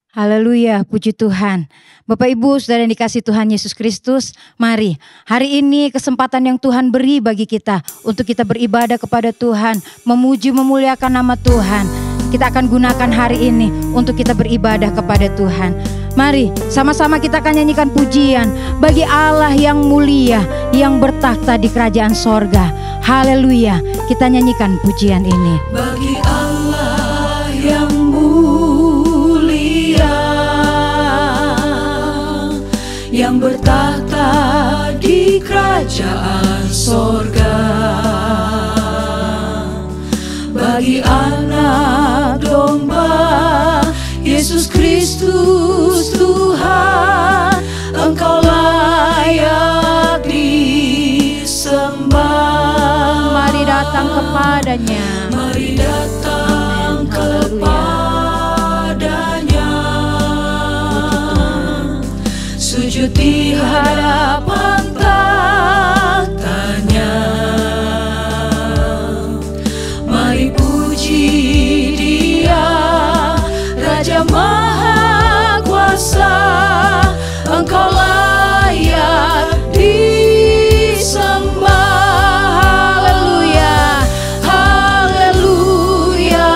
Haleluya, puji Tuhan. Bapak Ibu Saudara yang dikasihi Tuhan Yesus Kristus, mari hari ini kesempatan yang Tuhan beri bagi kita untuk kita beribadah kepada Tuhan, memuji memuliakan nama Tuhan. Kita akan gunakan hari ini untuk kita beribadah kepada Tuhan. Mari sama-sama kita akan nyanyikan pujian bagi Allah yang mulia, yang bertakhta di kerajaan sorga. Haleluya, kita nyanyikan pujian ini. Bagi Allah yang yang bertahta di kerajaan sorga, bagi anak domba Yesus Kristus Tuhan, Engkau layak disembah. Mari datang kepadanya, mari datang kepadanya, sujud di hadapan tahtanya. Mari puji Dia, Raja Maha Kuasa, Engkau layak disembah. Haleluya, haleluya,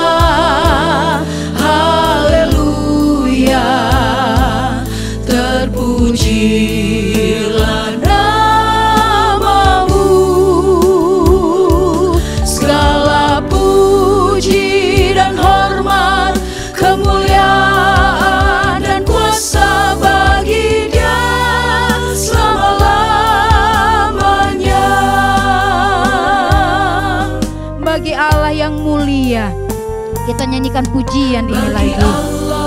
haleluya. Terpujilah namamu, segala puji dan hormat, kemuliaan dan kuasa bagi Dia selama-lamanya. Bagi Allah yang mulia, kita nyanyikan pujian ini lagi.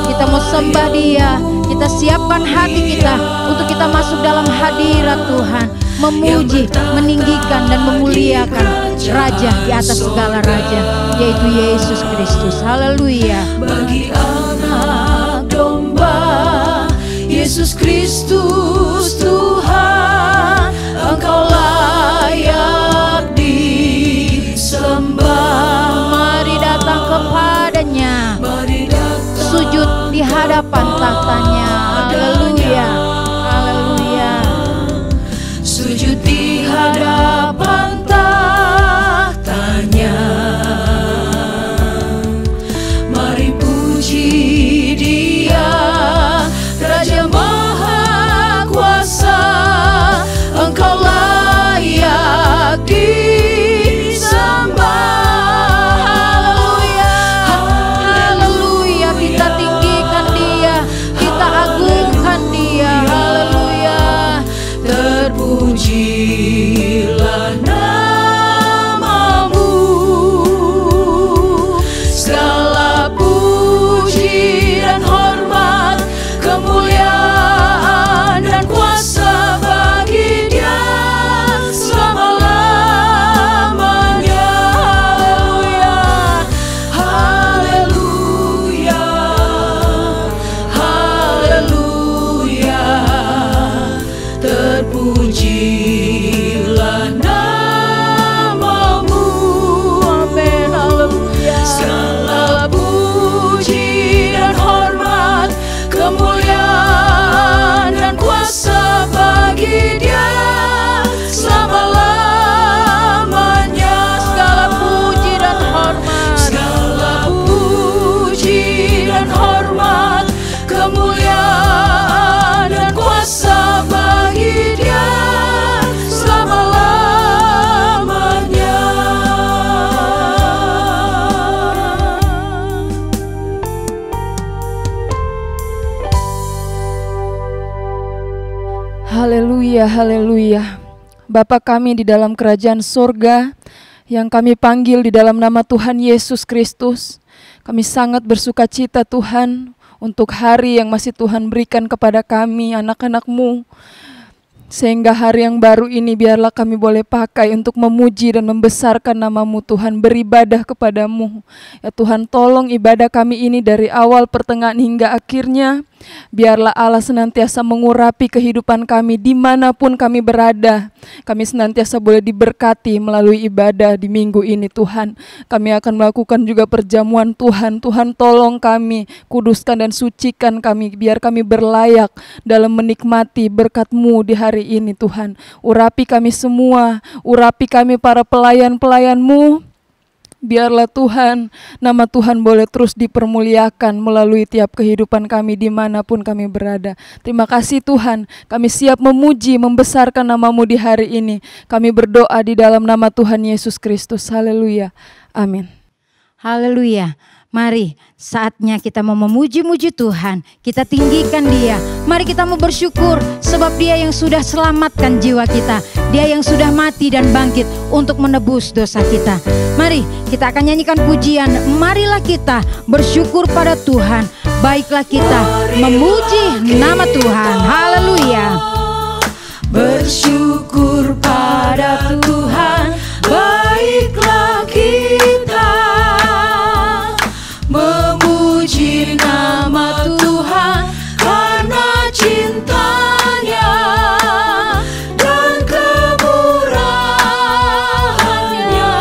Kita mau sembah Dia, kita siapkan hati kita untuk kita masuk dalam hadirat Tuhan, memuji, meninggikan dan memuliakan Raja di atas segala raja, yaitu Yesus Kristus. Haleluya. Bagi anak domba Yesus Kristus Tuhan, Engkau layak disembah. Mari datang kepadanya, mari datang sujud di hadapan tahtanya. Haleluya, haleluya. Sujud di hadapan tahtanya. Mari puji Dia, Raja Maha Kuasa, Engkau layak disembah. Haleluya, kita tinggikan Dia, kita agungkan Dia. Haleluya. Terpujilah namamu, segala puji dan hormat, kemuliaan dan kuasa bagi Dia selama-lamanya. Haleluya, haleluya, haleluya. Terpujilah namamu, Amin, haleluya. segala puji dan hormat, kemuliaan dan kuasa bagi Dia selama-lamanya. Segala puji dan hormat, Segala puji dan hormat, kemuliaan dan kuasa bagi Dia selama-lamanya. Haleluya, haleluya. Bapa kami di dalam kerajaan sorga, yang kami panggil di dalam nama Tuhan Yesus Kristus, kami sangat bersuka cita Tuhan untuk hari yang masih Tuhan berikan kepada kami anak-anak-Mu. Sehingga hari yang baru ini biarlah kami boleh pakai untuk memuji dan membesarkan nama-Mu Tuhan, beribadah kepada-Mu. Ya Tuhan, tolong ibadah kami ini dari awal, pertengahan hingga akhirnya Biarlah Allah senantiasa mengurapi kehidupan kami dimanapun kami berada. Kami senantiasa boleh diberkati melalui ibadah di minggu ini Tuhan. Kami akan melakukan juga perjamuan Tuhan. Tuhan tolong kami, kuduskan dan sucikan kami, biar kami berlayak dalam menikmati berkat-Mu di hari ini Tuhan. Urapi kami semua, urapi kami para pelayan-pelayan-Mu. Biarlah Tuhan, nama Tuhan boleh terus dipermuliakan melalui tiap kehidupan kami dimanapun kami berada. Terima kasih Tuhan, kami siap memuji, membesarkan nama-Mu di hari ini. Kami berdoa di dalam nama Tuhan Yesus Kristus. Haleluya. Amin. Haleluya. Mari saatnya kita mau memuji-muji Tuhan, kita tinggikan Dia. Mari kita mau bersyukur sebab Dia yang sudah selamatkan jiwa kita, Dia yang sudah mati dan bangkit untuk menebus dosa kita. Mari kita akan nyanyikan pujian, marilah kita bersyukur pada Tuhan. Baiklah kita memuji nama Tuhan. Haleluya. Bersyukur pada Tuhan, baiklah kita memuji nama Tuhan karena cintanya dan kemurahannya.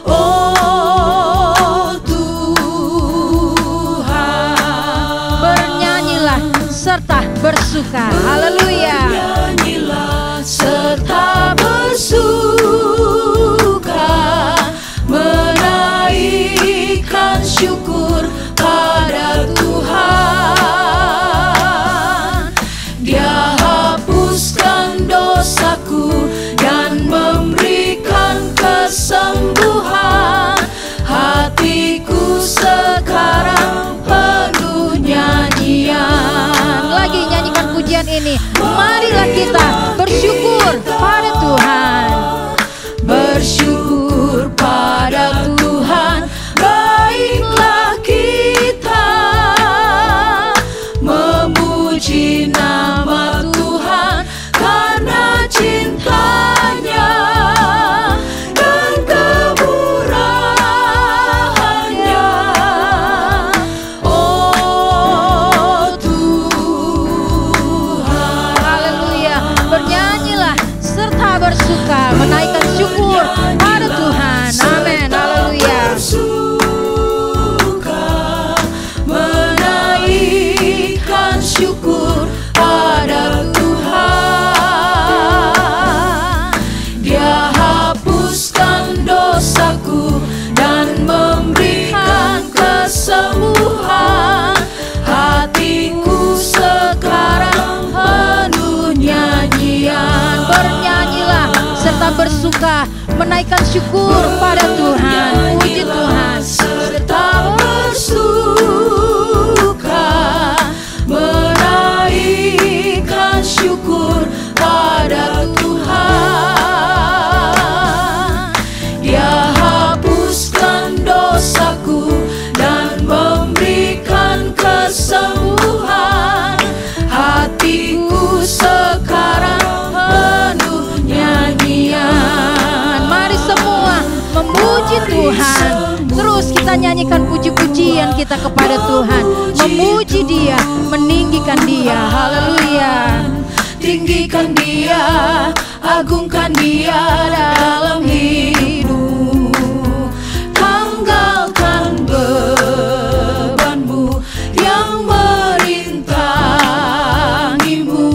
Oh Tuhan, bernyanyilah serta bersuka. Haleluya. Bernyanyilah serta bersuka, menaikkan syukur pada Tuhan. Dia hapuskan dosaku dan memberikan kesembuhan. Hatiku sekarang penuh nyanyian. Lagi nyanyikan pujian ini. Marilah kita bersyukur pada Tuhan. Bersyukur pada Tuhan, baiklah kita memuji nama Tuhan karena cintanya dan kemurahannya. Oh Tuhan, Haleluya. Bernyanyilah serta bersuka, menaikkan syukur pada Tuhan. Amin. Haleluya. bersuka, menaikkan syukur pada Tuhan. Dia hapuskan dosaku dan memberikan kesembuhan. Hatiku sekarang penuh nyanyian. Bernyanyilah serta bersuka, menaikkan syukur pada Tuhan. Puji Tuhan. Serta bersuka, menaikkan syukur pada Tuhan. Dia hapuskan dosaku dan memberikan kesembuhan. Hatiku sekarang penuh nyanyian. Mari semua memuji Tuhan. Terus kita nyanyikan puji-pujian kita kepada Tuhan. Memuji Dia, meninggikan Dia. Haleluya. Tinggikan Dia, agungkan Dia dalam hidup. Tanggalkan bebanmu yang merintangimu.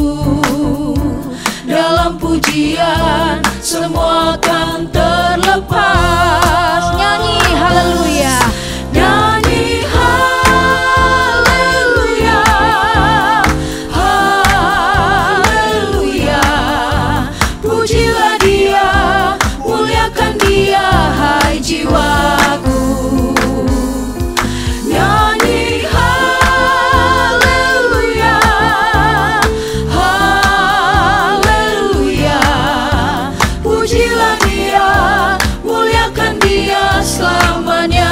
Dalam pujian semua akan terlepas. Nyanyi haleluya. Nyanyi haleluya, haleluya. Pujilah Dia, muliakan Dia, hai jiwaku. Nyanyi haleluya, haleluya. Pujilah Dia, muliakan Dia selamanya.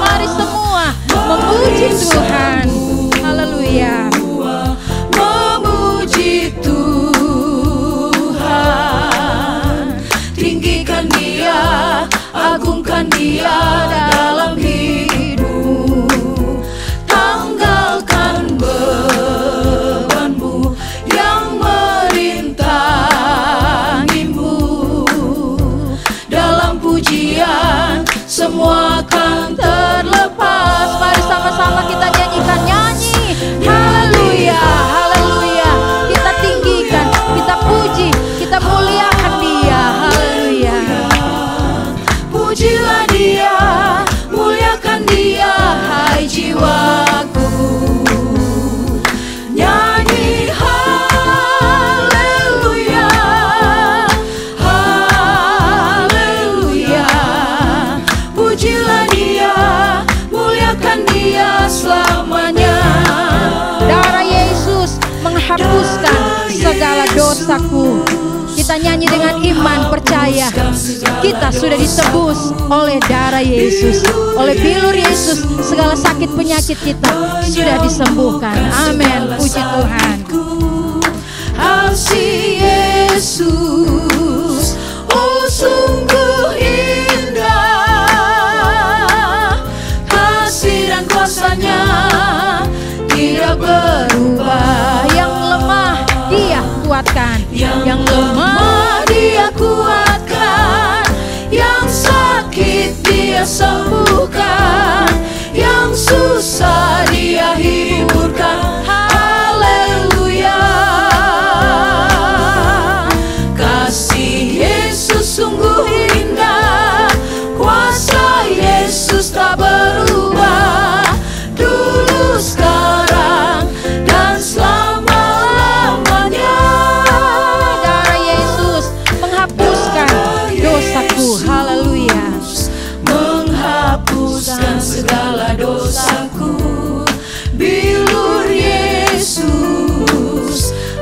Mari semua memuji Tuhan. Haleluya. Memuji Tuhan, tinggikan Dia, agungkan Dia dalam hidup. Tanggal kita nyanyi dengan iman, percaya kita sudah ditebus oleh darah Yesus, oleh bilur Yesus. Segala sakit penyakit kita sudah disembuhkan. Amin. Puji Tuhan. Kasih Yesus, oh sungguh indah. Kasih dan kuasa-Nya tidak berubah. Yang lemah Dia kuatkan, Yang lemah Dia kuatkan, yang sakit Dia sembuhkan, yang susah Dia hiburkan. Haleluya. Kasih Yesus sungguh indah, kuasa Yesus tak berubah, dulu, sekarang, dan selama-lamanya. darah Yesus menghapuskan dosaku. Haleluya. Menghapuskan segala dosaku. Bilur Yesus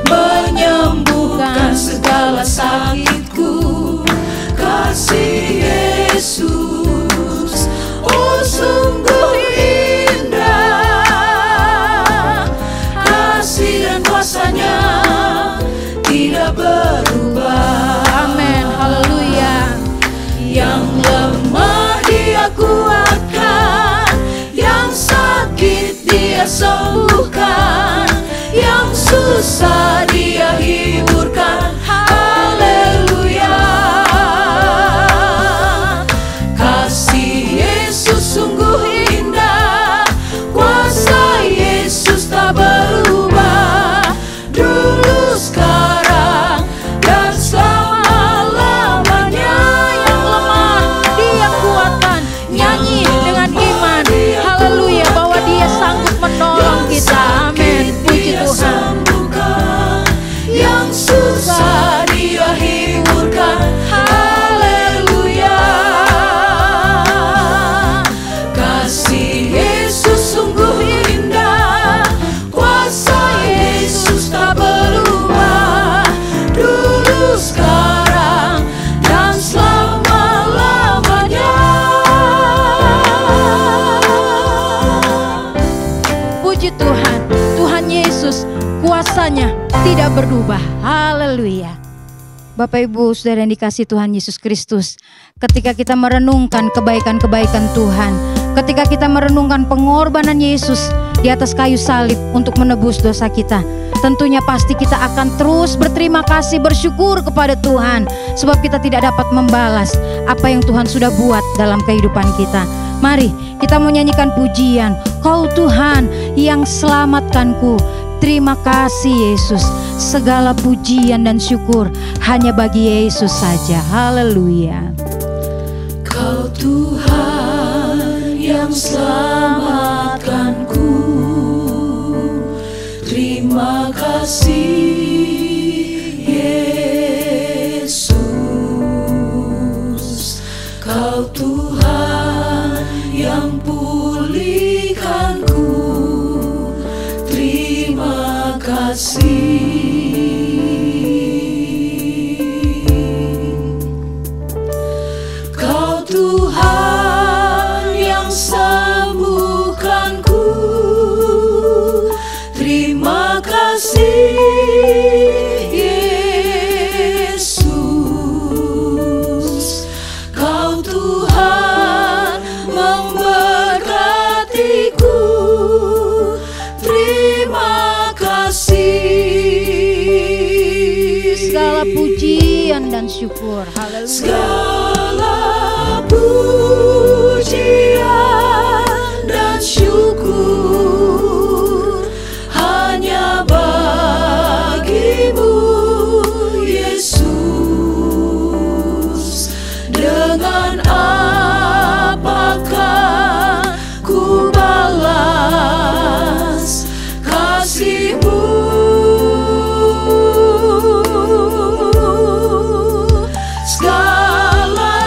menyembuhkan segala sakitku. Kasih Yesus, oh sungguh indah. Kasih dan kuasa-Nya tidak berubah. Amin. Haleluya. Yang lemah Dia kuatkan, yang sakit Dia sembuhkan, yang susah Dia hiburkan. Haleluya. Kasih Yesus sungguh indah, kuasa Yesus tak berubah, dulu, sekarang, dan selama-lamanya. Yang lemah Dia kuatkan. Nyanyi dengan iman. Haleluya, bahwa Dia sanggup menolong kita. Amin. Puji Tuhan. Yang susah Dia hiburkan. Haleluya. Kasih Yesus sungguh indah, kuasa Yesus tak berubah, dulu, sekarang, dan selama-lamanya. Puji Tuhan. Tuhan Yesus kuasa-Nya tidak berubah. Haleluya. Bapak Ibu Saudara yang dikasihi Tuhan Yesus Kristus, ketika kita merenungkan kebaikan-kebaikan Tuhan, ketika kita merenungkan pengorbanan Yesus di atas kayu salib untuk menebus dosa kita, tentunya pasti kita akan terus berterima kasih, bersyukur kepada Tuhan, sebab kita tidak dapat membalas apa yang Tuhan sudah buat dalam kehidupan kita. Mari kita menyanyikan pujian, Kau Tuhan yang selamatkanku. Terima kasih Yesus. Segala pujian dan syukur hanya bagi Yesus saja. Haleluya. Kau Tuhan yang selamatkanku. Terima kasih Yesus. Kau Tuhan yang pulihkanku. Terima kasih. Kau Tuhan yang sembuhkanku. Terima kasih Yesus. Kau Tuhan memberkatiku. Terima kasih. Segala pujian dan syukur. Haleluya. Segala pujian dan syukur hanya bagimu Yesus. Dengan apakah ku balas kasih-Mu? Segala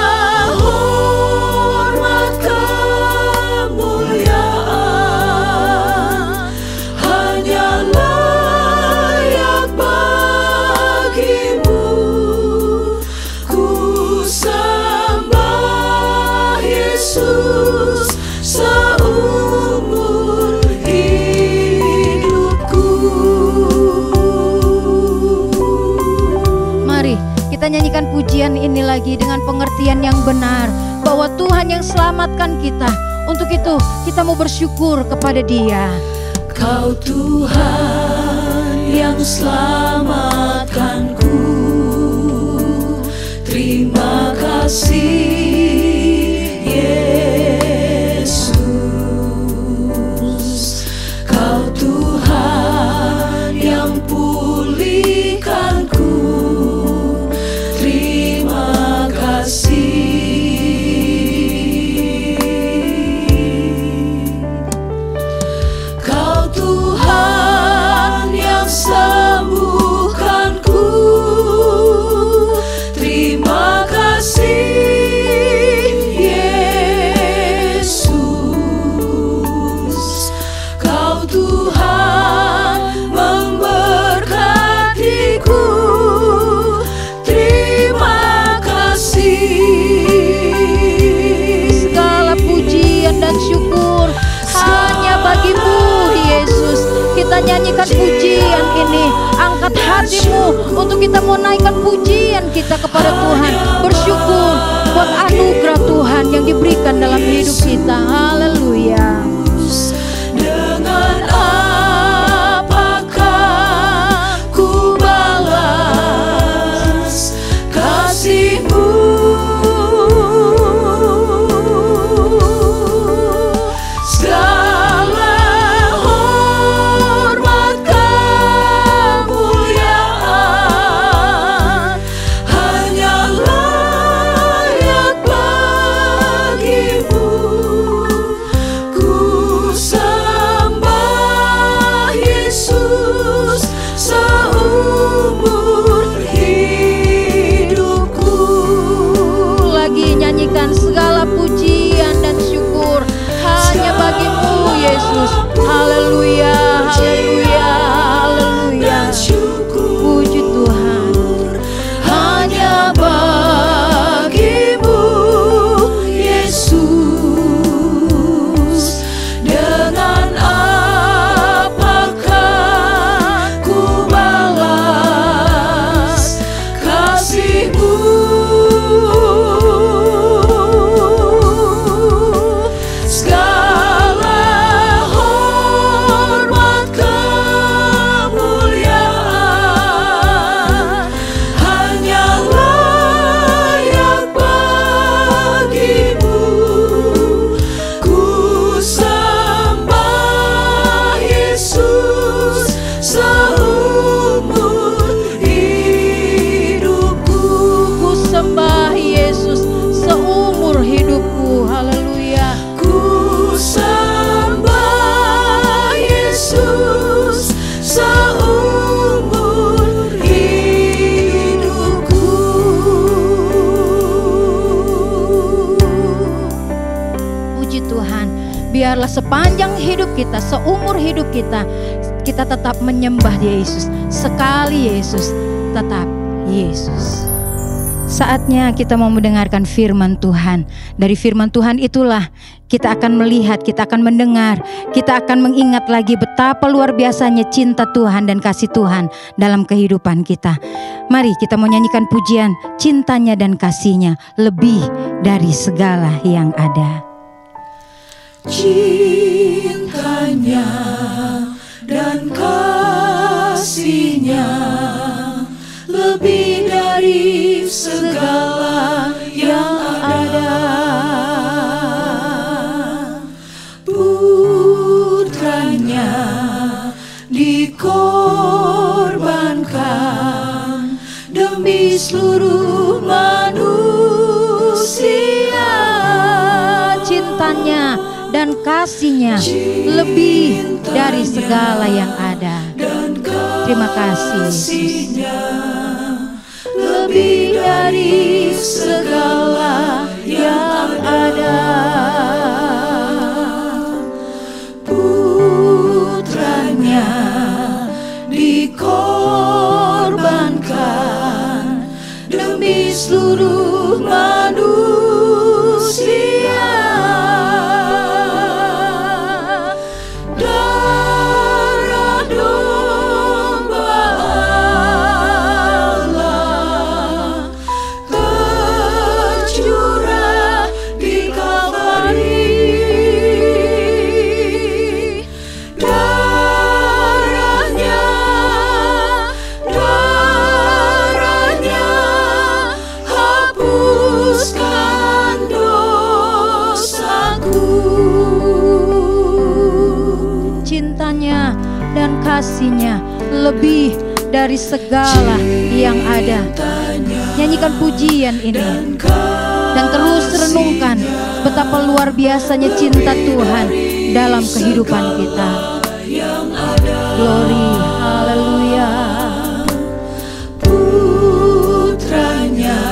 hormat pujian ini lagi dengan pengertian yang benar bahwa Tuhan yang selamatkan kita. Untuk itu kita mau bersyukur kepada Dia. Kau Tuhan yang selamatkanku, terima kasih Yesus. Kau Tuhan yang pulihkanku, terima kasih. Kau Tuhan yang sembuhkanku, terima kasih Yesus. Kau Tuhan memberkatiku, terima kasih. Segala pujian dan syukur hanya bagi-Mu Yesus. Kita nyanyikan pujian ini. Angkat hatimu untuk kita mau naikkan pujian kita kepada Tuhan. Bersyukur buat anugerah Tuhan yang diberikan dalam hidup kita. Haleluya. Dengan apakah ku balas kasih-Mu? Segala hormat kemuliaan hanya layak bagi-Mu. Ku sembah Yesus seumur hidupku. Lagi nyanyikan segala pujian dan syukur hanya bagi-Mu Yesus. Haleluya, haleluya, haleluya. Puji Tuhan. Hanya bagi-Mu Yesus. Dengan apakah ku balas kasih-Mu? Segala hormat kemuliaan hanya layak bagi-Mu. Ku sembah Yesus seumur hidupku. Ku sembah Yesus seumur hidupku. Haleluya. Ku sembah Yesus seumur hidupku. Puji Tuhan. Biarlah sepanjang hidup kita, seumur hidup kita, kita tetap menyembah Yesus. Sekali Yesus, tetap Yesus. Saatnya kita mau mendengarkan firman Tuhan. Dari firman Tuhan itulah kita akan melihat, kita akan mendengar, kita akan mengingat lagi betapa luar biasanya cinta Tuhan dan kasih Tuhan dalam kehidupan kita. Mari kita mau nyanyikan pujian cintanya dan kasihnya lebih dari segala yang ada. Cintanya dan kasih-Nya lebih dari segala yang ada. Putranya dikorbankan demi seluruh manusia. Cintanya dan kasih-Nya lebih dari segala yang ada. Terima kasih Yesus. Lebih dari segala yang ada. Putranya dikorbankan demi seluruh manusia. kasihnya lebih dari segala yang ada. Nyanyikan pujian ini dan terus renungkan betapa luar biasanya cinta Tuhan dalam kehidupan kita. Glory, haleluya. Putranya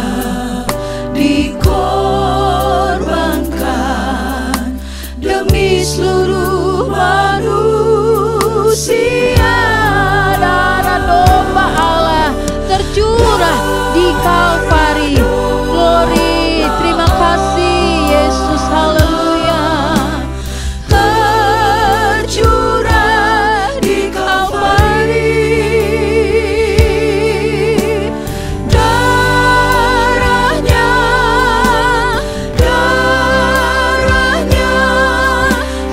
dikorbankan demi seluruh manusia. Darah domba Allah tercurah di Kalvari. Glory, terima kasih Yesus, haleluya. Tercurah di Kalvari, darahnya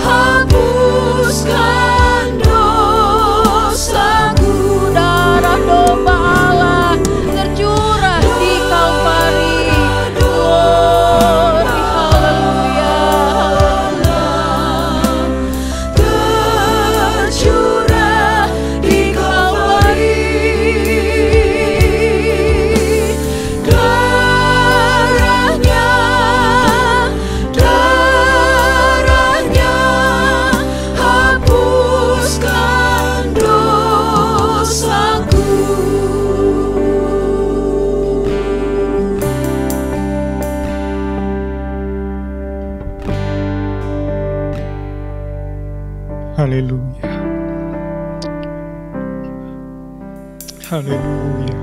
hapuskan dosaku. Darah domba Allah tercurah di Kalvari. Glory, haleluya, Tercurah di Kalvari, darahnya hapuskan dosaku. Haleluya. Haleluya.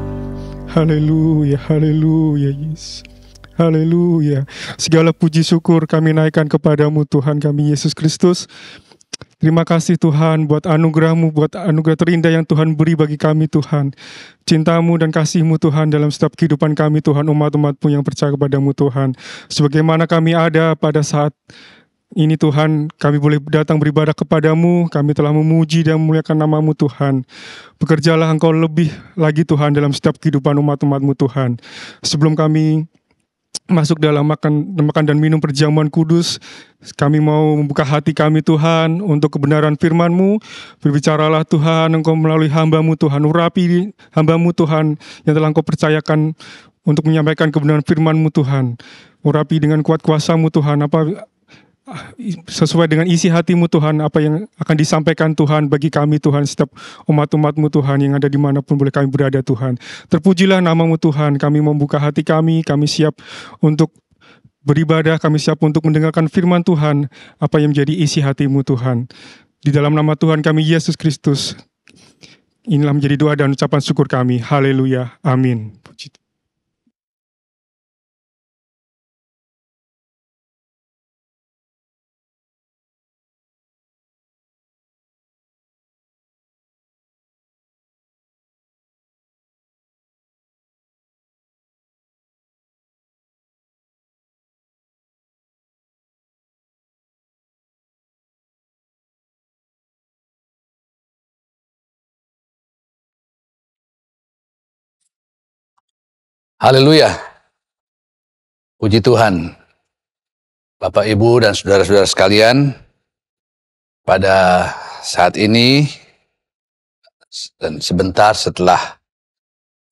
Haleluya. Haleluya, Yesus. Haleluya. Segala puji syukur kami naikkan kepadamu Tuhan kami Yesus Kristus. Terima kasih Tuhan buat anugerah-Mu, buat anugerah terindah yang Tuhan beri bagi kami Tuhan. Cinta-Mu dan kasih-Mu Tuhan dalam setiap kehidupan kami Tuhan, umat-umat-Mu yang percaya kepadamu Tuhan. Sebagaimana kami ada pada saat ini Tuhan, kami boleh datang beribadah kepadamu, kami telah memuji dan memuliakan nama-Mu Tuhan. Bekerjalah Engkau lebih lagi Tuhan dalam setiap kehidupan umat-umat-Mu Tuhan. Sebelum kami masuk dalam makan dan minum perjamuan kudus, kami mau membuka hati kami Tuhan untuk kebenaran firman-Mu. Berbicaralah Tuhan, Engkau melalui hamba-Mu Tuhan, urapi hamba-Mu Tuhan yang telah Engkau percayakan untuk menyampaikan kebenaran firman-Mu Tuhan. Urapi dengan kuat kuasa-Mu Tuhan, sesuai dengan isi hati-Mu Tuhan, apa yang akan disampaikan Tuhan bagi kami Tuhan, setiap umat-umat-Mu Tuhan yang ada dimanapun boleh kami berada Tuhan. Terpujilah nama-Mu Tuhan, kami membuka hati kami siap untuk beribadah, kami siap untuk mendengarkan firman Tuhan, apa yang menjadi isi hati-Mu Tuhan. Di dalam nama Tuhan kami Yesus Kristus, inilah menjadi doa dan ucapan syukur kami. Haleluya, amin. Puji Tuhan. Haleluya. Puji Tuhan. Bapak, Ibu, dan saudara-saudara sekalian, pada saat ini dan sebentar setelah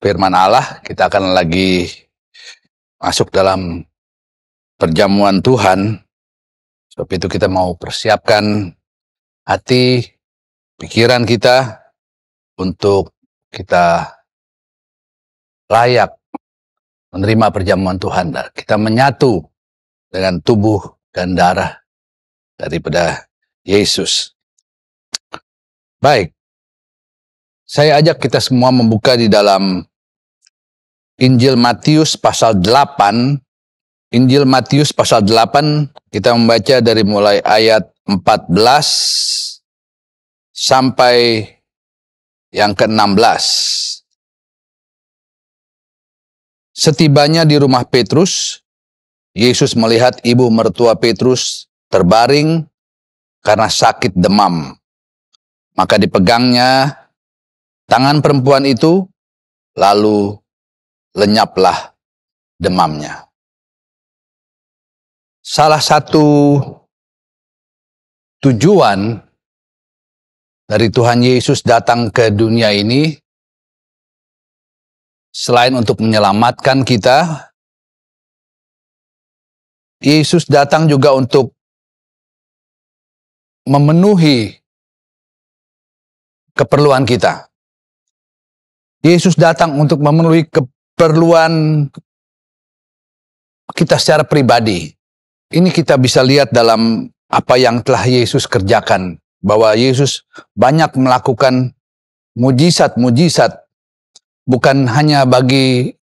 firman Allah, kita akan lagi masuk dalam perjamuan Tuhan. Sebab itu kita mau persiapkan hati, pikiran kita untuk kita layak menerima perjamuan Tuhan. Kita menyatu dengan tubuh dan darah daripada Yesus. Baik, saya ajak kita semua membuka di dalam Injil Matius pasal 8. Injil Matius pasal 8, kita membaca dari mulai ayat 14 sampai yang ke-16. Setibanya di rumah Petrus, Yesus melihat ibu mertua Petrus terbaring karena sakit demam. Maka dipegangnya tangan perempuan itu, lalu lenyaplah demamnya. Salah satu tujuan dari Tuhan Yesus datang ke dunia ini, selain untuk menyelamatkan kita, Yesus datang juga untuk memenuhi keperluan kita. Yesus datang untuk memenuhi keperluan kita secara pribadi. Ini kita bisa lihat dalam apa yang telah Yesus kerjakan. Bahwa Yesus banyak melakukan mujizat-mujizat. Bukan hanya bagi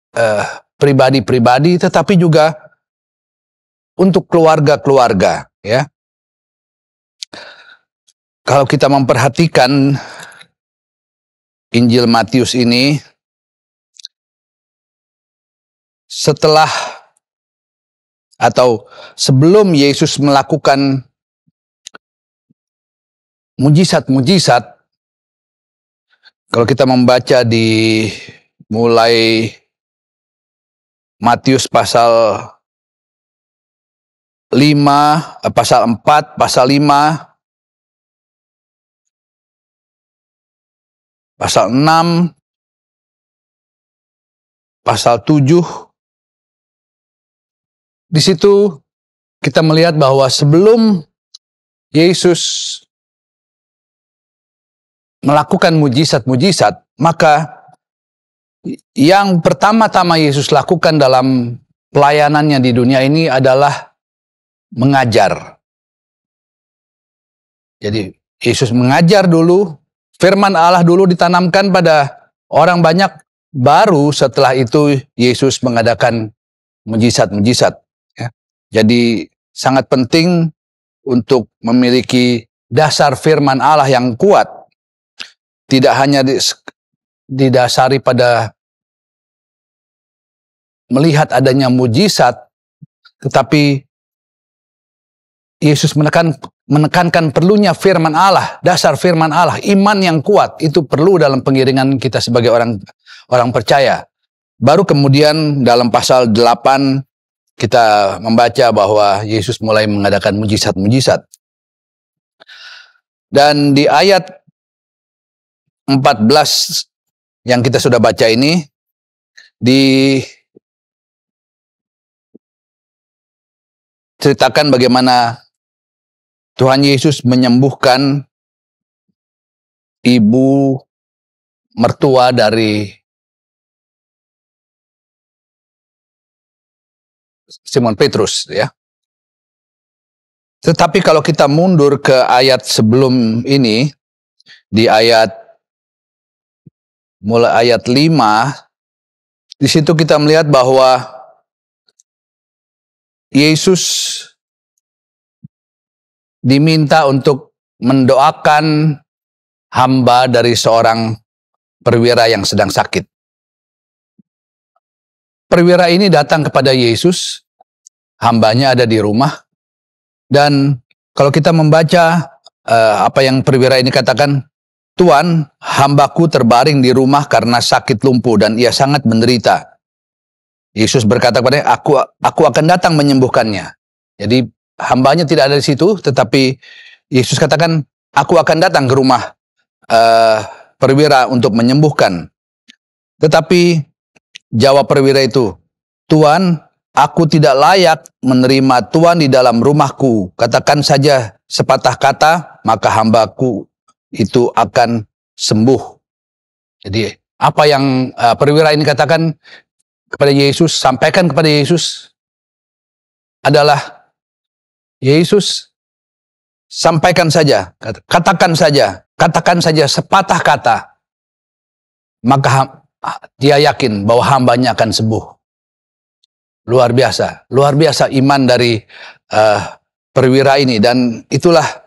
pribadi-pribadi, tetapi juga untuk keluarga-keluarga. Ya. Kalau kita memperhatikan Injil Matius ini, setelah atau sebelum Yesus melakukan mujizat-mujizat, kalau kita membaca di mulai Matius pasal 5, pasal 4, pasal 5, pasal 6, pasal 7. Di situ kita melihat bahwa sebelum Yesus melakukan mujizat-mujizat, maka yang pertama-tama Yesus lakukan dalam pelayanannya di dunia ini adalah mengajar. Jadi Yesus mengajar dulu, firman Allah dulu ditanamkan pada orang banyak, baru setelah itu Yesus mengadakan mujizat-mujizat. Ya. Jadi sangat penting untuk memiliki dasar firman Allah yang kuat. Tidak hanya didasari pada melihat adanya mujizat, tetapi Yesus menekankan perlunya firman Allah, dasar firman Allah, iman yang kuat itu perlu dalam pengiringan kita sebagai orang percaya. Baru kemudian dalam pasal 8 kita membaca bahwa Yesus mulai mengadakan mujizat-mujizat. Dan di ayat 14 yang kita sudah baca ini, diceritakan bagaimana Tuhan Yesus menyembuhkan ibu mertua dari Simon Petrus, ya. Tetapi kalau kita mundur ke ayat sebelum ini, di mulai ayat 5, di situ kita melihat bahwa Yesus diminta untuk mendoakan hamba dari seorang perwira yang sedang sakit. Perwira ini datang kepada Yesus, hambanya ada di rumah, dan kalau kita membaca apa yang perwira ini katakan, Tuan, hambaku terbaring di rumah karena sakit lumpuh dan ia sangat menderita. Yesus berkata kepadanya, aku akan datang menyembuhkannya. Jadi hambanya tidak ada di situ, tetapi Yesus katakan, aku akan datang ke rumah perwira untuk menyembuhkan. Tetapi jawab perwira itu, Tuan, aku tidak layak menerima Tuan di dalam rumahku. Katakan saja sepatah kata, maka hambaku itu akan sembuh. Jadi apa yang perwira ini katakan kepada Yesus, sampaikan kepada Yesus adalah, Yesus, sampaikan saja, katakan saja sepatah kata, maka dia yakin bahwa hambanya akan sembuh. Luar biasa iman dari perwira ini, dan itulah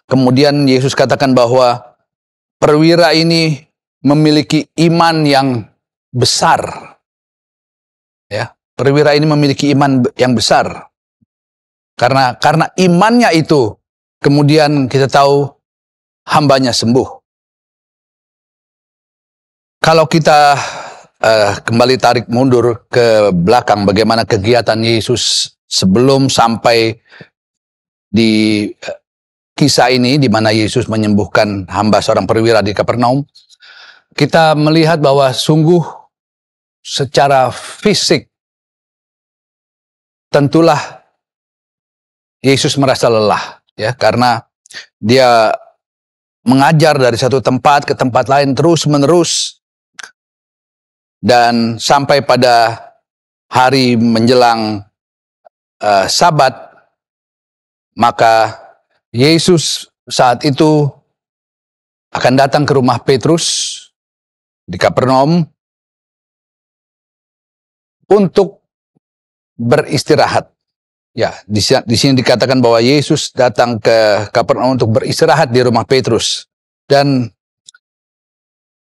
kemudian Yesus katakan bahwa perwira ini memiliki iman yang besar. Ya, perwira ini memiliki iman yang besar. Karena imannya itu, kemudian kita tahu hambanya sembuh. Kalau kita kembali tarik mundur ke belakang, bagaimana kegiatan Yesus sebelum sampai di kisah ini di mana Yesus menyembuhkan hamba seorang perwira di Kapernaum, kita melihat bahwa sungguh secara fisik tentulah Yesus merasa lelah, ya, karena dia mengajar dari satu tempat ke tempat lain terus-menerus, dan sampai pada hari menjelang Sabat, maka Yesus saat itu akan datang ke rumah Petrus di Kapernaum untuk beristirahat. Ya, di sini dikatakan bahwa Yesus datang ke Kapernaum untuk beristirahat di rumah Petrus. Dan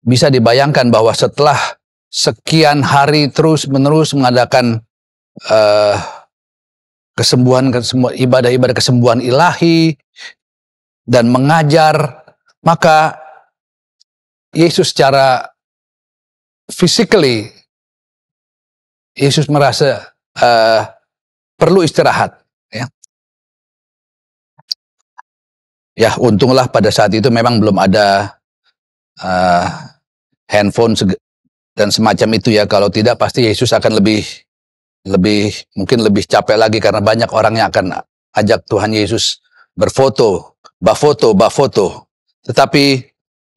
bisa dibayangkan bahwa setelah sekian hari terus-menerus mengadakan ibadah-ibadah kesembuhan ilahi dan mengajar, maka Yesus secara physically, Yesus merasa perlu istirahat, ya. Ya, untunglah pada saat itu memang belum ada handphone dan semacam itu, ya. Kalau tidak pasti Yesus akan mungkin lebih capek lagi, karena banyak orang yang akan ajak Tuhan Yesus berfoto, bafoto. Tetapi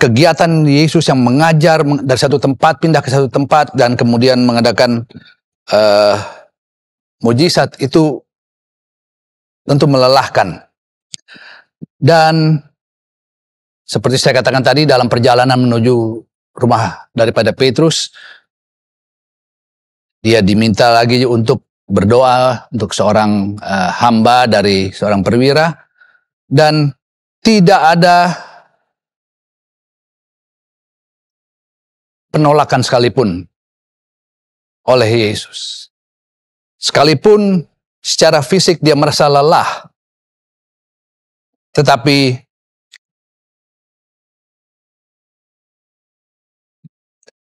kegiatan Yesus yang mengajar dari satu tempat pindah ke satu tempat dan kemudian mengadakan mujizat itu tentu melelahkan. Dan seperti saya katakan tadi, dalam perjalanan menuju rumah daripada Petrus, dia diminta lagi untuk berdoa untuk seorang hamba dari seorang perwira, dan tidak ada penolakan sekalipun oleh Yesus. Sekalipun secara fisik dia merasa lelah, tetapi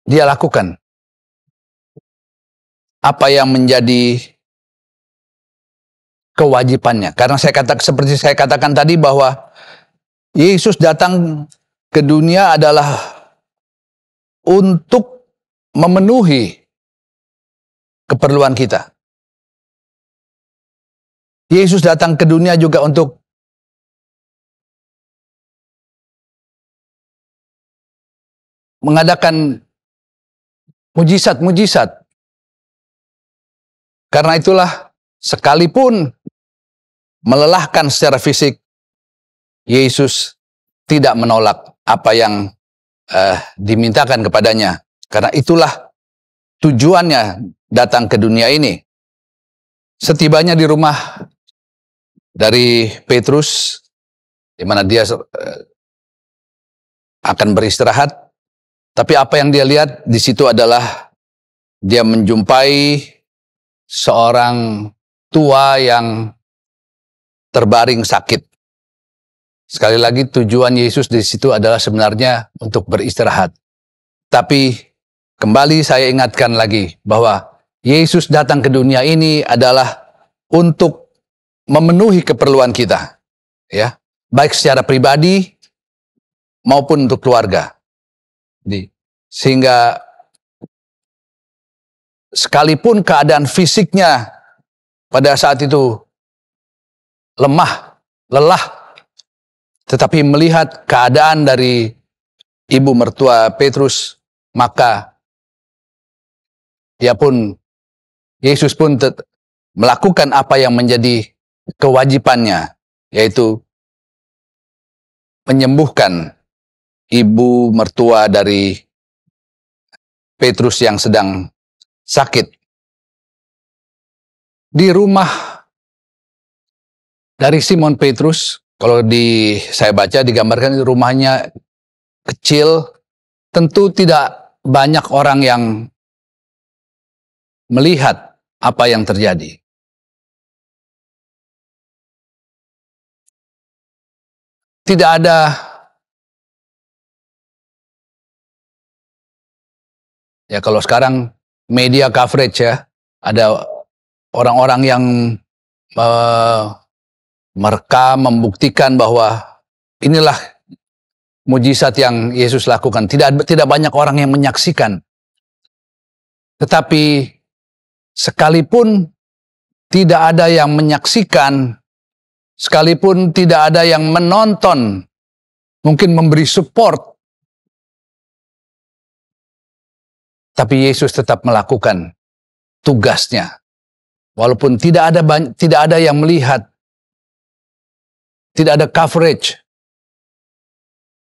dia lakukan apa yang menjadi kewajibannya. Karena seperti saya katakan tadi, bahwa Yesus datang ke dunia adalah untuk memenuhi keperluan kita. Yesus datang ke dunia juga untuk mengadakan mujizat-mujizat. Karena itulah, sekalipun melelahkan secara fisik, Yesus tidak menolak apa yang dimintakan kepadanya. Karena itulah tujuannya datang ke dunia ini. Setibanya di rumah dari Petrus, di mana dia akan beristirahat, tapi apa yang dia lihat di situ adalah dia menjumpai seorang tua yang terbaring sakit. Sekali lagi, tujuan Yesus di situ adalah sebenarnya untuk beristirahat. Tapi kembali saya ingatkan lagi bahwa Yesus datang ke dunia ini adalah untuk memenuhi keperluan kita, ya, baik secara pribadi maupun untuk keluarga. Sehingga sekalipun keadaan fisiknya pada saat itu lemah, lelah, tetapi melihat keadaan dari ibu mertua Petrus, maka Yesus pun melakukan apa yang menjadi kewajibannya, yaitu menyembuhkan ibu mertua dari Petrus yang sedang sakit. Di rumah dari Simon Petrus, kalau saya baca digambarkan rumahnya kecil, tentu tidak banyak orang yang melihat apa yang terjadi. Tidak ada ya, kalau sekarang media coverage, ya, ada orang-orang yang merekam, membuktikan bahwa inilah mujizat yang Yesus lakukan. Tidak banyak orang yang menyaksikan. Tetapi sekalipun tidak ada yang menyaksikan, sekalipun tidak ada yang menonton, mungkin memberi support, tapi Yesus tetap melakukan tugasnya. Walaupun tidak ada yang melihat, tidak ada coverage,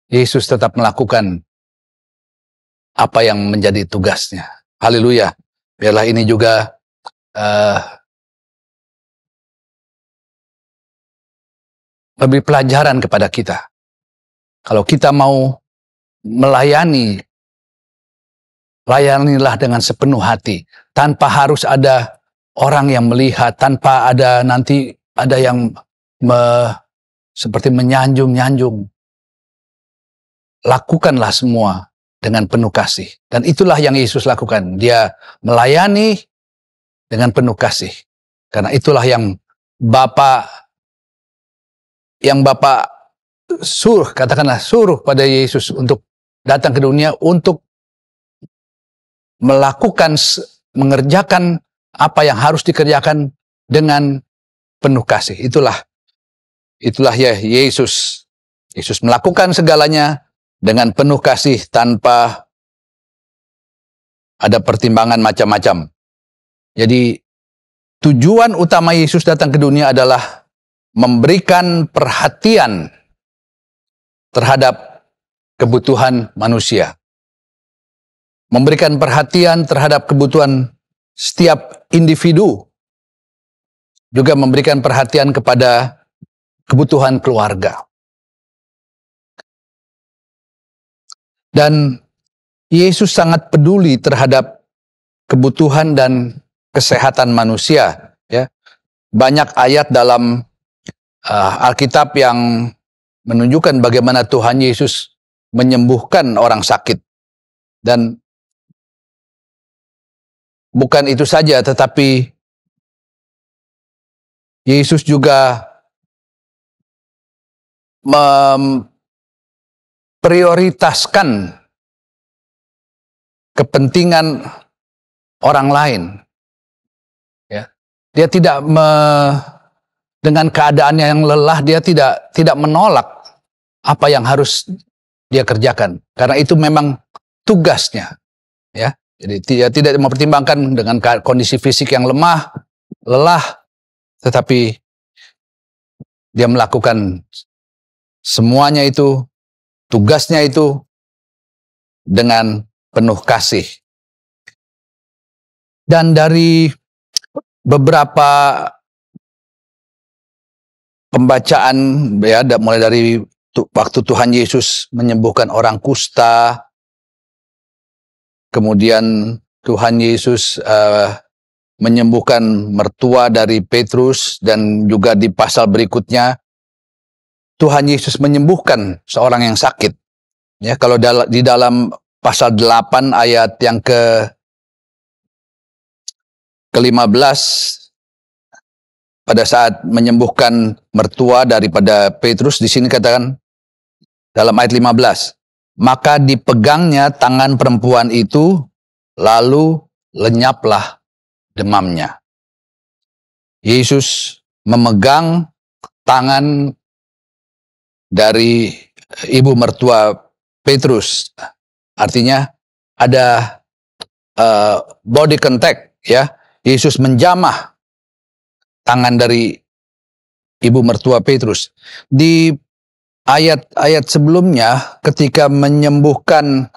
Yesus tetap melakukan apa yang menjadi tugasnya. Haleluya. Biarlah ini juga memberi pelajaran kepada kita. Kalau kita mau melayani, layanilah dengan sepenuh hati, tanpa harus ada orang yang melihat, tanpa ada nanti ada yang seperti menyanjung-nyanjung. Lakukanlah semua dengan penuh kasih. Dan itulah yang Yesus lakukan. Dia melayani dengan penuh kasih. Karena itulah yang Bapa suruh pada Yesus untuk datang ke dunia untuk mengerjakan apa yang harus dikerjakan dengan penuh kasih. Itulah ya Yesus. Yesus melakukan segalanya dengan penuh kasih tanpa ada pertimbangan macam-macam. Jadi tujuan utama Yesus datang ke dunia adalah memberikan perhatian terhadap kebutuhan manusia. Memberikan perhatian terhadap kebutuhan setiap individu. Juga memberikan perhatian kepada kebutuhan keluarga. Dan Yesus sangat peduli terhadap kebutuhan dan kesehatan manusia. Ya. Banyak ayat dalam Alkitab yang menunjukkan bagaimana Tuhan Yesus menyembuhkan orang sakit. Dan bukan itu saja, tetapi Yesus juga prioritaskan kepentingan orang lain. Ya. Dia tidak dengan keadaannya yang lelah, dia tidak menolak apa yang harus dia kerjakan. Karena itu memang tugasnya. Ya. Jadi dia tidak mempertimbangkan dengan kondisi fisik yang lelah, tetapi dia melakukan semuanya itu, tugasnya itu dengan penuh kasih. Dan dari beberapa pembacaan, ya, mulai dari waktu Tuhan Yesus menyembuhkan orang kusta, kemudian Tuhan Yesus menyembuhkan mertua dari Petrus, dan juga di pasal berikutnya Tuhan Yesus menyembuhkan seorang yang sakit. Ya, kalau di dalam pasal 8 ayat yang ke-15, pada saat menyembuhkan mertua daripada Petrus, di sini katakan dalam ayat 15, maka dipegangnya tangan perempuan itu, lalu lenyaplah demamnya. Yesus memegang tangan dari ibu mertua Petrus, artinya ada body contact, ya. Yesus menjamah tangan dari ibu mertua Petrus. Di ayat-ayat sebelumnya, ketika menyembuhkan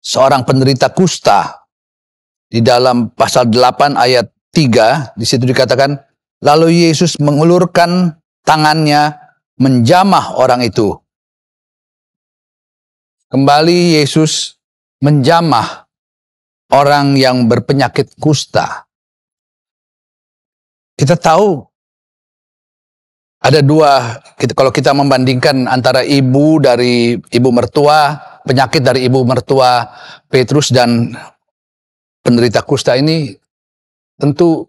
seorang penderita kusta, di dalam pasal 8 ayat 3, di situ dikatakan, lalu Yesus mengulurkan tangannya menjamah orang itu. Kembali Yesus menjamah orang yang berpenyakit kusta. Kita tahu ada dua, kalau kita membandingkan antara ibu mertua, penyakit dari ibu mertua Petrus dan penderita kusta ini tentu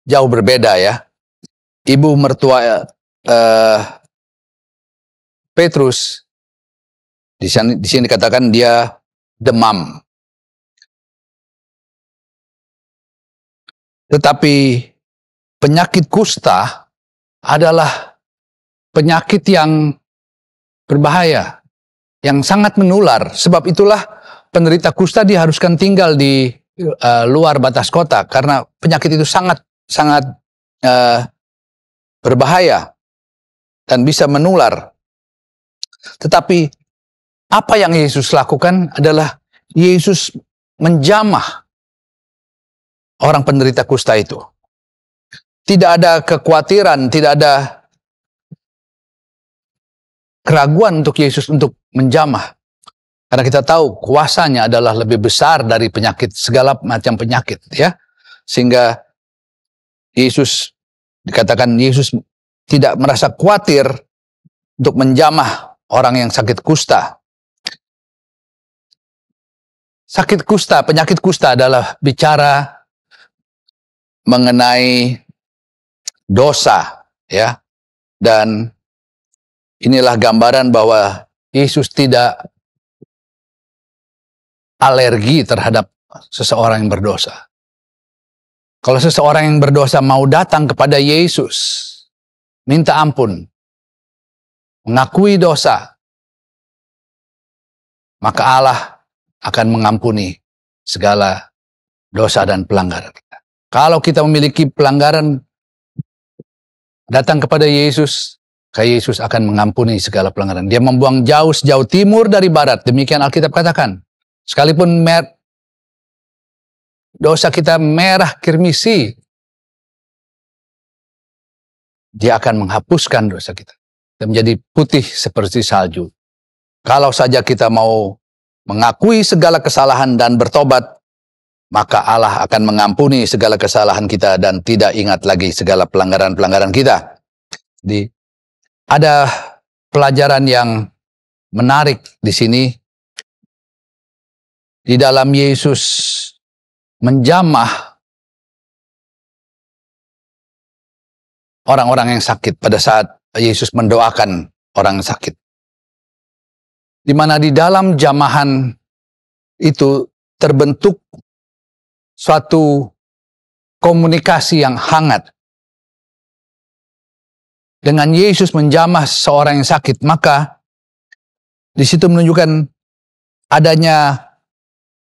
jauh berbeda, ya. ibu mertua Petrus, di sini dikatakan dia demam. Tetapi penyakit kusta adalah penyakit yang berbahaya, yang sangat menular. Sebab itulah penderita kusta diharuskan tinggal di luar batas kota, karena penyakit itu sangat berbahaya dan bisa menular. Tetapi apa yang Yesus lakukan adalah Yesus menjamah orang penderita kusta itu. Tidak ada kekhawatiran, tidak ada keraguan untuk Yesus untuk menjamah. Karena kita tahu kuasanya adalah lebih besar dari penyakit, segala macam penyakit, ya. Sehingga Yesus, dikatakan Yesus tidak merasa khawatir untuk menjamah orang yang sakit kusta. Sakit kusta, penyakit kusta adalah bicara mengenai dosa, ya. Dan inilah gambaran bahwa Yesus tidak alergi terhadap seseorang yang berdosa. Kalau seseorang yang berdosa mau datang kepada Yesus, minta ampun, mengakui dosa, maka Allah akan mengampuni segala dosa dan pelanggaran kita. Kalau kita memiliki pelanggaran, datang kepada Yesus, Yesus akan mengampuni segala pelanggaran. Dia membuang sejauh timur dari barat. Demikian Alkitab katakan. Sekalipun dosa kita merah kirmisi, Dia akan menghapuskan dosa kita dan menjadi putih seperti salju. Kalau saja kita mau mengakui segala kesalahan dan bertobat, maka Allah akan mengampuni segala kesalahan kita dan tidak ingat lagi segala pelanggaran-pelanggaran kita. Jadi, ada pelajaran yang menarik di sini. Di dalam Yesus menjamah orang-orang yang sakit pada saat Yesus mendoakan orang yang sakit. Di mana di dalam jamahan itu terbentuk suatu komunikasi yang hangat. Dengan Yesus menjamah seorang yang sakit, maka di situ menunjukkan adanya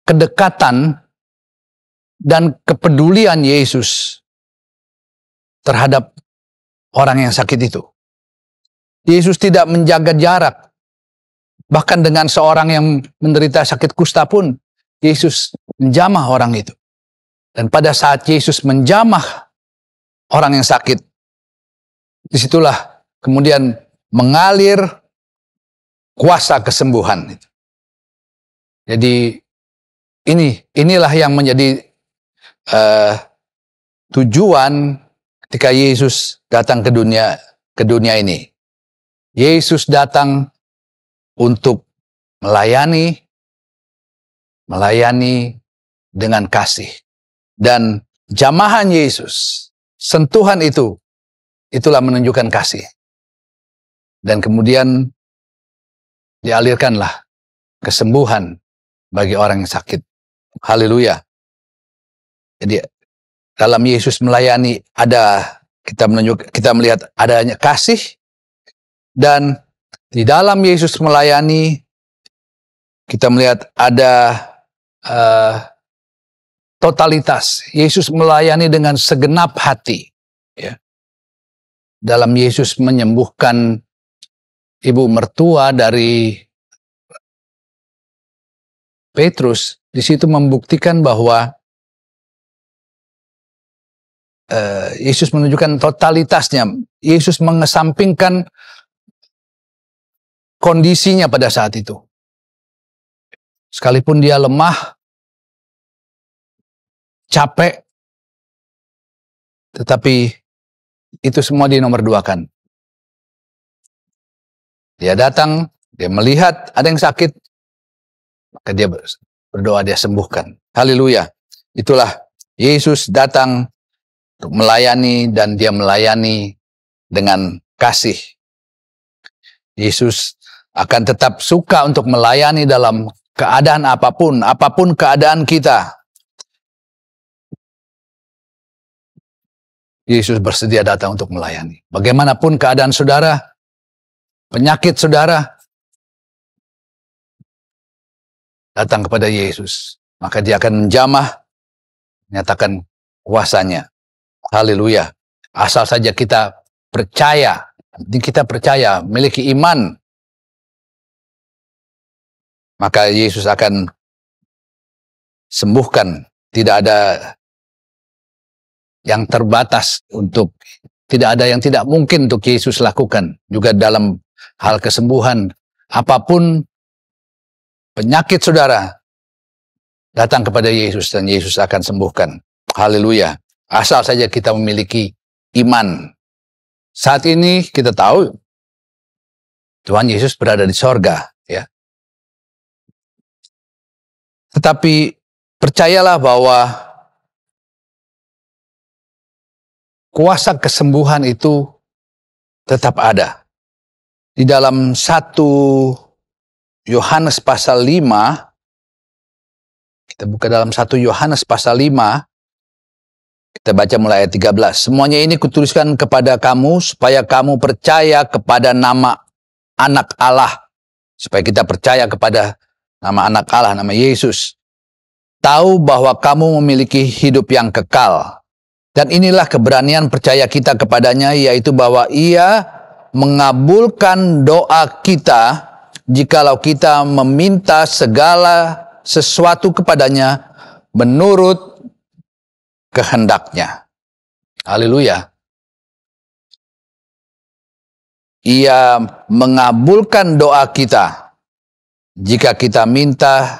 kedekatan dan kepedulian Yesus terhadap orang yang sakit itu. Yesus tidak menjaga jarak. Bahkan dengan seorang yang menderita sakit kusta pun, Yesus menjamah orang itu. Dan pada saat Yesus menjamah orang yang sakit, disitulah kemudian mengalir kuasa kesembuhan. Jadi inilah yang menjadi tujuan ketika Yesus datang ke dunia ini. Yesus datang untuk melayani dengan kasih. Dan jamahan Yesus, sentuhan itulah menunjukkan kasih. Dan kemudian dialirkanlah kesembuhan bagi orang yang sakit. Haleluya. Jadi dalam Yesus melayani kita melihat adanya kasih, dan di dalam Yesus melayani kita melihat ada totalitas. Yesus melayani dengan segenap hati. Ya. Dalam Yesus menyembuhkan ibu mertua dari Petrus, di situ membuktikan bahwa Yesus menunjukkan totalitasnya. Yesus mengesampingkan kondisinya pada saat itu. Sekalipun dia lemah, capek, tetapi itu semua dinomorduakan. Dia datang, dia melihat ada yang sakit, maka dia berdoa, dia sembuhkan. Haleluya. Itulah Yesus datang untuk melayani, dan dia melayani dengan kasih. Yesus akan tetap suka untuk melayani dalam keadaan apapun keadaan kita. Yesus bersedia datang untuk melayani. Bagaimanapun keadaan saudara, penyakit saudara, datang kepada Yesus. Maka dia akan menjamah, menyatakan kuasanya. Haleluya. Asal saja kita percaya, memiliki iman, maka Yesus akan sembuhkan. Tidak ada yang terbatas tidak ada yang tidak mungkin untuk Yesus lakukan. Juga dalam hal kesembuhan, apapun penyakit saudara, datang kepada Yesus dan Yesus akan sembuhkan. Haleluya. Asal saja kita memiliki iman. Saat ini kita tahu Tuhan Yesus berada di sorga, ya. Tetapi percayalah bahwa kuasa kesembuhan itu tetap ada. Di dalam 1 Yohanes pasal 5, kita buka dalam 1 Yohanes pasal 5, kita baca mulai ayat 13. Semuanya ini kutuliskan kepada kamu supaya kamu percaya kepada nama anak Allah. Supaya kita percaya kepada nama anak Allah, nama Yesus. Tahu bahwa kamu memiliki hidup yang kekal. Dan inilah keberanian percaya kita kepadanya, yaitu bahwa Ia mengabulkan doa kita jikalau kita meminta segala sesuatu kepadanya menurut kehendaknya. Haleluya. Ia mengabulkan doa kita jika kita minta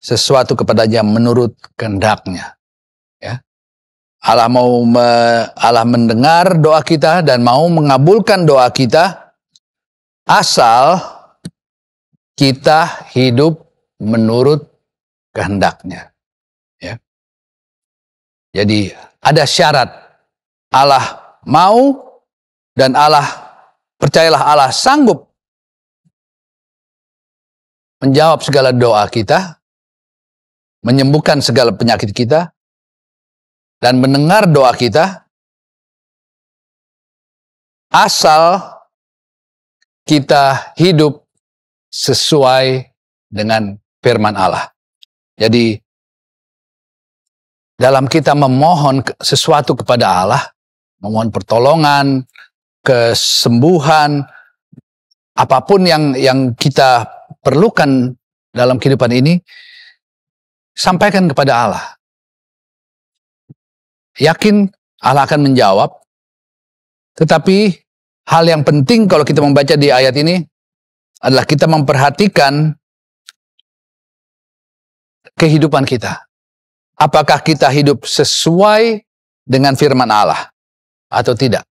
sesuatu kepadanya menurut kehendaknya. Ya. Allah mendengar doa kita dan mau mengabulkan doa kita asal kita hidup menurut kehendaknya. Ya. Jadi ada syarat. Allah mau dan percayalah Allah sanggup menjawab segala doa kita, menyembuhkan segala penyakit kita, dan mendengar doa kita, asal kita hidup sesuai dengan firman Allah. Jadi, dalam kita memohon sesuatu kepada Allah, memohon pertolongan, kesembuhan, apapun yang kita perlukan dalam kehidupan ini, sampaikan kepada Allah. Yakin Allah akan menjawab. Tetapi hal yang penting kalau kita membaca di ayat ini adalah kita memperhatikan kehidupan kita. Apakah kita hidup sesuai dengan firman Allah atau tidak?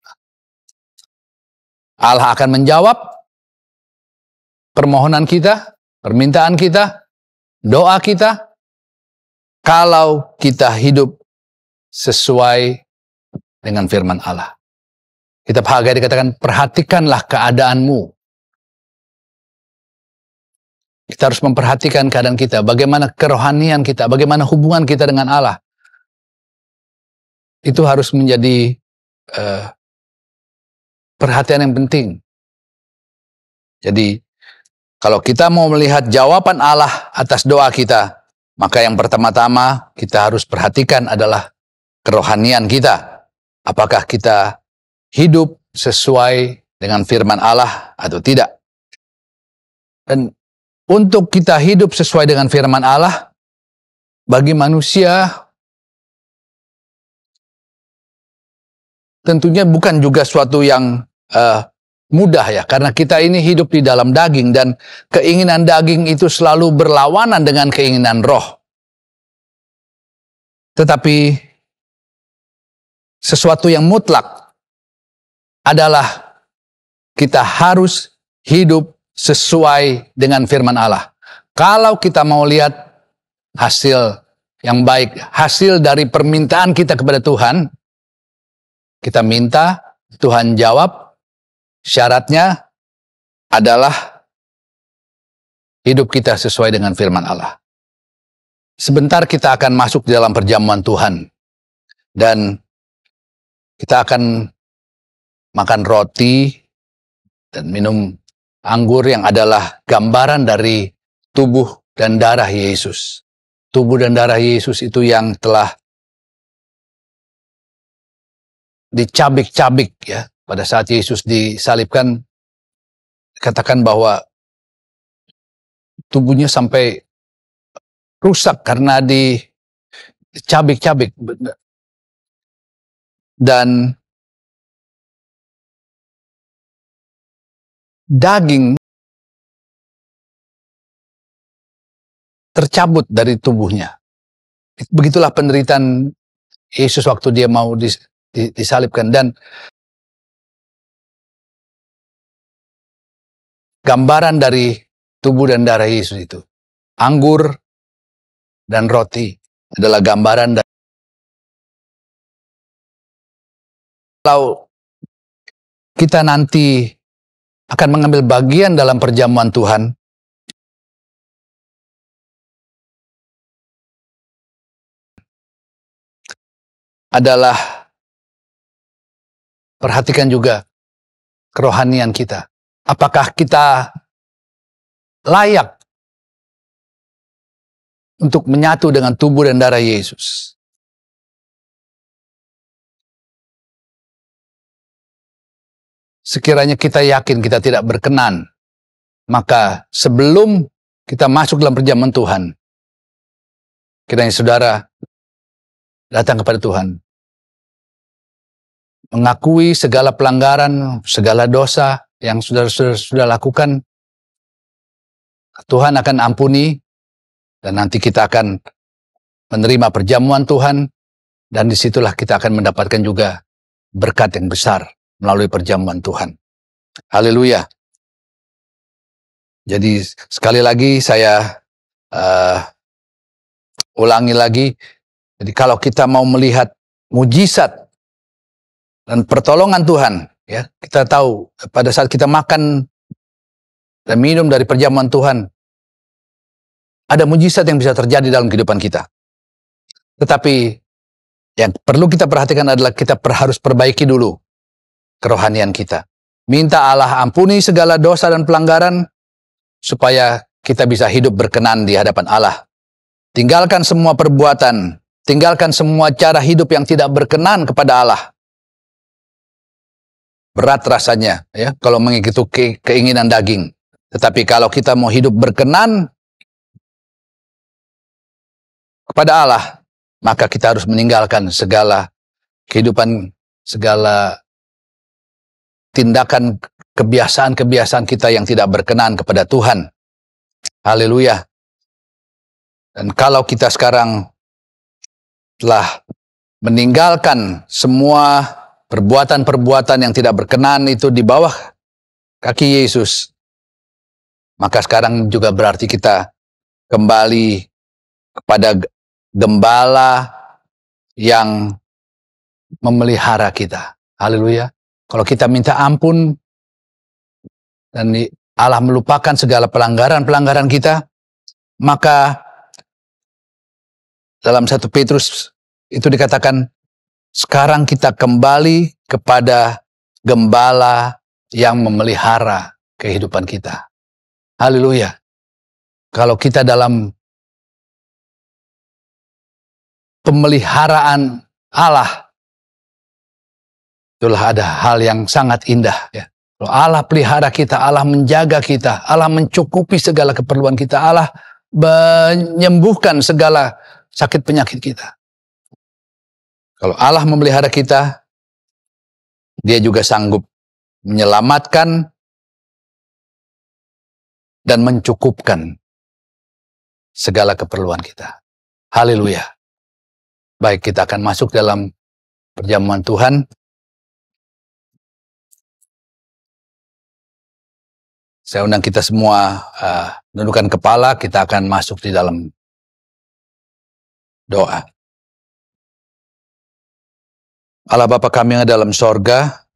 Allah akan menjawab permohonan kita, permintaan kita, doa kita, kalau kita hidup sesuai dengan firman Allah. Kitab Hagai dikatakan, perhatikanlah keadaanmu. Kita harus memperhatikan keadaan kita, bagaimana kerohanian kita, bagaimana hubungan kita dengan Allah. Itu harus menjadi perhatian yang penting. Jadi, kalau kita mau melihat jawaban Allah atas doa kita, maka yang pertama-tama kita harus perhatikan adalah kerohanian kita. Apakah kita hidup sesuai dengan firman Allah atau tidak? Dan untuk kita hidup sesuai dengan firman Allah, bagi manusia tentunya bukan juga suatu yang mudah ya, karena kita ini hidup di dalam daging dan keinginan daging itu selalu berlawanan dengan keinginan roh. Tetapi sesuatu yang mutlak adalah kita harus hidup sesuai dengan firman Allah. Kalau kita mau lihat hasil yang baik, hasil dari permintaan kita kepada Tuhan, kita minta, Tuhan jawab, syaratnya adalah hidup kita sesuai dengan firman Allah. Sebentar kita akan masuk di dalam perjamuan Tuhan. Dan kita akan makan roti dan minum anggur yang adalah gambaran dari tubuh dan darah Yesus. Tubuh dan darah Yesus itu yang telah dicabik-cabik ya. Pada saat Yesus disalibkan, katakan bahwa tubuhnya sampai rusak karena dicabik-cabik. Dan daging tercabut dari tubuhnya. Begitulah penderitaan Yesus waktu dia mau disalibkan. Dan gambaran dari tubuh dan darah Yesus itu, anggur dan roti adalah gambaran dari. Kalau kita nanti akan mengambil bagian dalam perjamuan Tuhan, adalah perhatikan juga kerohanian kita. Apakah kita layak untuk menyatu dengan tubuh dan darah Yesus? Sekiranya kita yakin kita tidak berkenan, maka sebelum kita masuk dalam perjamuan Tuhan, kiranya saudara datang kepada Tuhan, mengakui segala pelanggaran, segala dosa yang sudah lakukan. Tuhan akan ampuni, dan nanti kita akan menerima perjamuan Tuhan, dan disitulah kita akan mendapatkan juga berkat yang besar melalui perjamuan Tuhan. Haleluya. Jadi sekali lagi saya ulangi lagi. Jadi kalau kita mau melihat mujizat dan pertolongan Tuhan, ya, kita tahu pada saat kita makan dan minum dari perjamuan Tuhan, ada mujizat yang bisa terjadi dalam kehidupan kita. Tetapi yang perlu kita perhatikan adalah kita harus perbaiki dulu kerohanian kita. Minta Allah ampuni segala dosa dan pelanggaran supaya kita bisa hidup berkenan di hadapan Allah. Tinggalkan semua perbuatan, tinggalkan semua cara hidup yang tidak berkenan kepada Allah. Berat rasanya ya kalau mengikuti keinginan daging. Tetapi kalau kita mau hidup berkenan kepada Allah, maka kita harus meninggalkan segala kehidupan, segala tindakan, kebiasaan-kebiasaan kita yang tidak berkenan kepada Tuhan. Haleluya. Dan kalau kita sekarang telah meninggalkan semua perbuatan-perbuatan yang tidak berkenan itu di bawah kaki Yesus, maka sekarang juga berarti kita kembali kepada gembala yang memelihara kita. Haleluya. Kalau kita minta ampun dan Allah melupakan segala pelanggaran-pelanggaran kita, maka dalam 1 Petrus itu dikatakan, sekarang kita kembali kepada gembala yang memelihara kehidupan kita. Haleluya. Kalau kita dalam pemeliharaan Allah, itulah ada hal yang sangat indah ya. Kalau Allah pelihara kita, Allah menjaga kita, Allah mencukupi segala keperluan kita, Allah menyembuhkan segala sakit penyakit kita. Kalau Allah memelihara kita, Dia juga sanggup menyelamatkan dan mencukupkan segala keperluan kita. Haleluya. Baik, kita akan masuk dalam perjamuan Tuhan. Saya undang kita semua menundukkan kepala, kita akan masuk di dalam doa. Allah Bapa kami yang ada dalam sorga,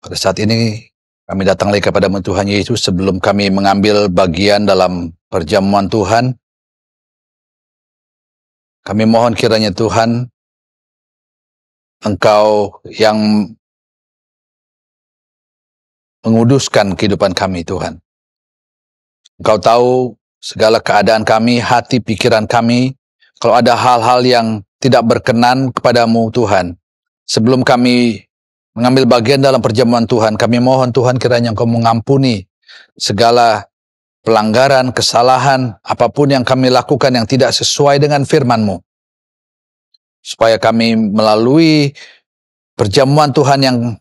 Pada saat ini kami datang lagi kepada Tuhan Yesus sebelum kami mengambil bagian dalam perjamuan Tuhan. Kami mohon kiranya Tuhan, Engkau yang menguduskan kehidupan kami Tuhan. Engkau tahu segala keadaan kami, hati, pikiran kami. Kalau ada hal-hal yang tidak berkenan kepadamu Tuhan, sebelum kami mengambil bagian dalam perjamuan Tuhan, kami mohon Tuhan kiranya Engkau mengampuni segala pelanggaran, kesalahan, apapun yang kami lakukan yang tidak sesuai dengan firman-Mu. Supaya kami melalui perjamuan Tuhan yang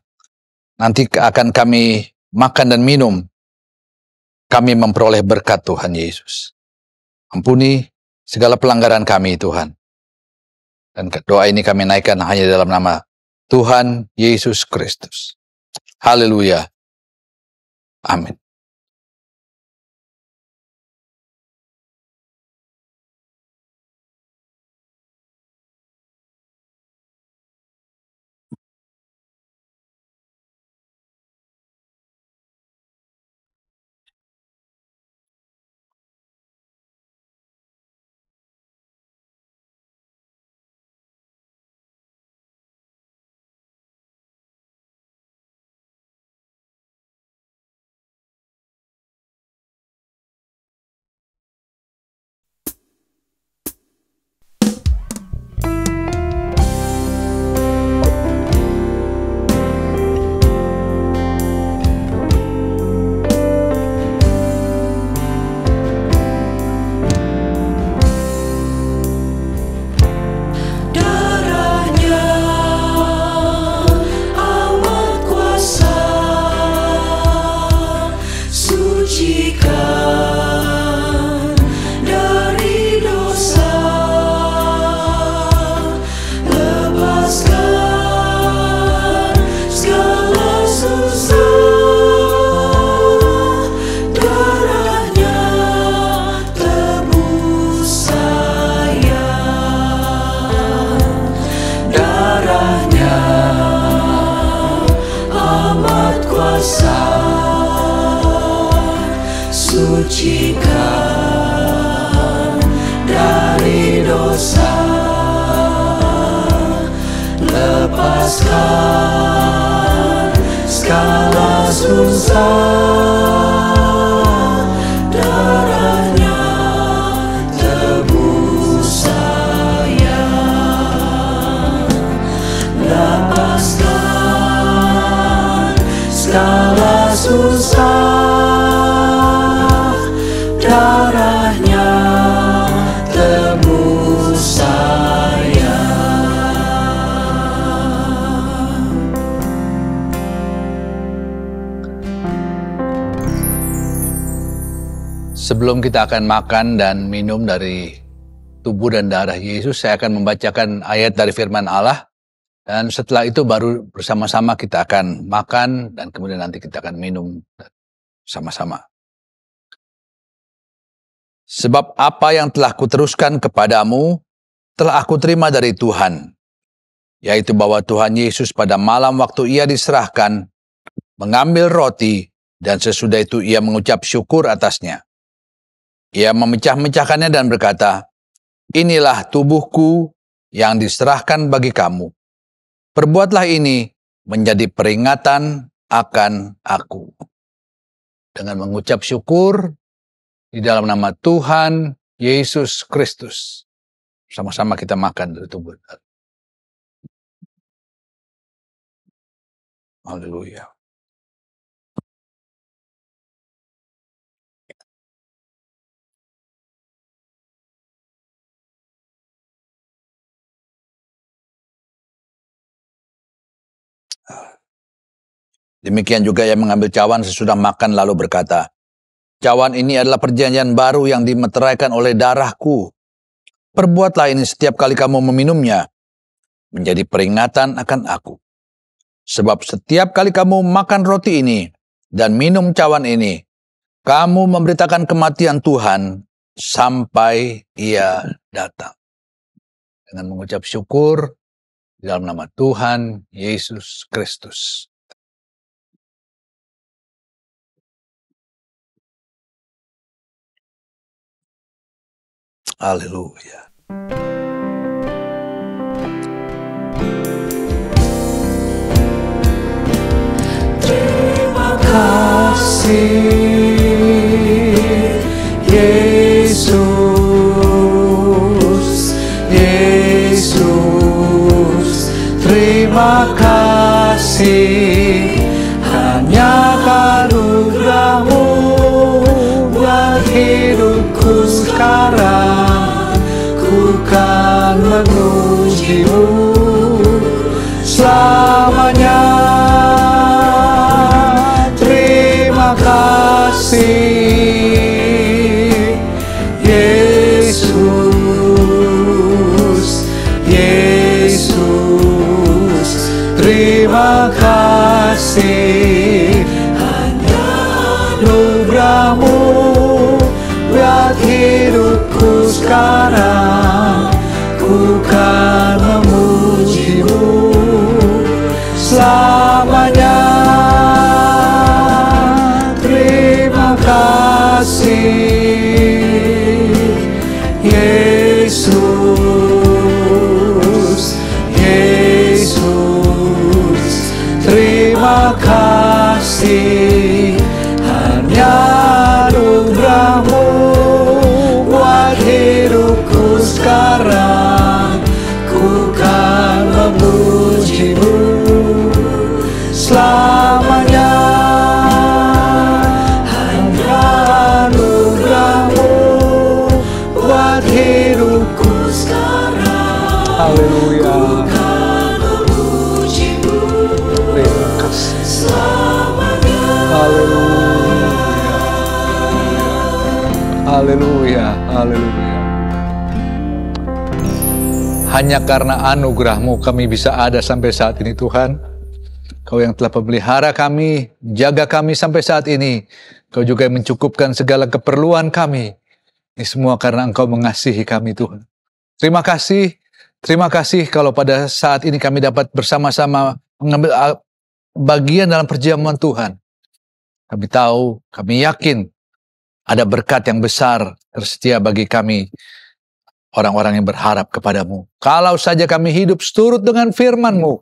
nanti akan kami makan dan minum, kami memperoleh berkat Tuhan Yesus. Ampuni segala pelanggaran kami Tuhan. Dan doa ini kami naikkan hanya dalam nama Tuhan Yesus Kristus. Haleluya. Amin. Darahnya amat kuasa, sucikan dari dosa, lepaskan segala susah. Darahnya tebus saya, darahnya amat kuasa, sucikan dari dosa, lepaskan segala susah. Darahnya tebus saya, lepaskan segala susah. Darahnya tebus saya. Sebelum kita akan makan dan minum dari tubuh dan darah Yesus, saya akan membacakan ayat dari firman Allah. Dan setelah itu baru bersama-sama kita akan makan dan kemudian nanti kita akan minum sama-sama. Sebab apa yang telah kuteruskan kepadamu, telah aku terima dari Tuhan. Yaitu bahwa Tuhan Yesus pada malam waktu ia diserahkan, mengambil roti dan sesudah itu ia mengucap syukur atasnya. Ia memecah-mecahkannya dan berkata, "Inilah tubuhku yang diserahkan bagi kamu. Perbuatlah ini menjadi peringatan akan aku." Dengan mengucap syukur di dalam nama Tuhan Yesus Kristus, sama-sama kita makan dari tubuh. Haleluya. Demikian juga ia mengambil cawan sesudah makan lalu berkata, "Cawan ini adalah perjanjian baru yang dimeteraikan oleh darahku. Perbuatlah ini setiap kali kamu meminumnya, menjadi peringatan akan aku. Sebab setiap kali kamu makan roti ini dan minum cawan ini, kamu memberitakan kematian Tuhan sampai ia datang." Dengan mengucap syukur di dalam nama Tuhan Yesus Kristus. Haleluya. Terima kasih Yesus, Yesus. Terima kasih hanya anugerah-Mu buat hidupku sekarang. Ku kan memuji-Mu selamanya. Terima kasih Yesus, Yesus. Terima kasih hanya anugerah-Mu buat hidupku sekarang. Ku kan memuji-Mu selamanya. Terima kasih Yesus, Yesus. Terima kasih hanya anugerah-Mu buat hidupku sekarang. Ku kan memuji-Mu selamanya. Hanya anugerah-Mu buat hidupku sekarang. Haleluya. Ku kan memuji-Mu Terima kasih. selamanya. Haleluya. Haleluya. Haleluya. Hanya karena anugerah-Mu kami bisa ada sampai saat ini, Tuhan. Kau yang telah memelihara kami, jaga kami sampai saat ini. Kau juga yang mencukupkan segala keperluan kami. Ini semua karena Engkau mengasihi kami, Tuhan. Terima kasih kalau pada saat ini kami dapat bersama-sama mengambil bagian dalam perjamuan Tuhan. Kami tahu, kami yakin ada berkat yang besar tersedia bagi kami, orang-orang yang berharap kepadamu. Kalau saja kami hidup seturut dengan firman-Mu,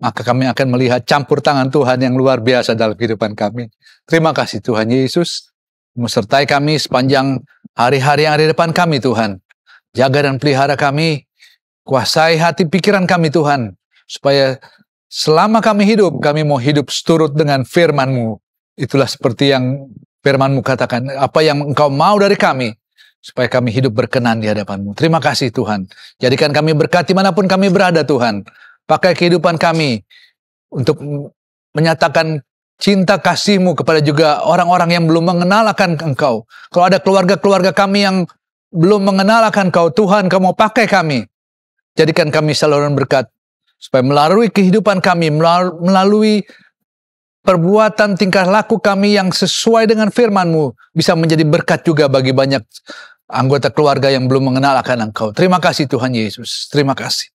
maka kami akan melihat campur tangan Tuhan yang luar biasa dalam kehidupan kami. Terima kasih Tuhan Yesus, menyertai kami sepanjang hari-hari yang ada di depan kami, Tuhan. Jaga dan pelihara kami, kuasai hati pikiran kami, Tuhan, supaya selama kami hidup, kami mau hidup seturut dengan firman-Mu. Itulah seperti yang firman-Mu katakan, apa yang Engkau mau dari kami, supaya kami hidup berkenan di hadapan-Mu. Terima kasih Tuhan. Jadikan kami berkat dimanapun kami berada, Tuhan. Pakai kehidupan kami untuk menyatakan cinta kasih-Mu kepada juga orang-orang yang belum mengenal akan Engkau. Kalau ada keluarga-keluarga kami yang belum mengenal akan Engkau, Tuhan, Kau mau pakai kami. Jadikan kami saluran berkat, supaya melalui kehidupan kami, melalui perbuatan tingkah laku kami yang sesuai dengan firman-Mu, bisa menjadi berkat juga bagi banyak anggota keluarga yang belum mengenal akan Engkau. Terima kasih Tuhan Yesus. Terima kasih.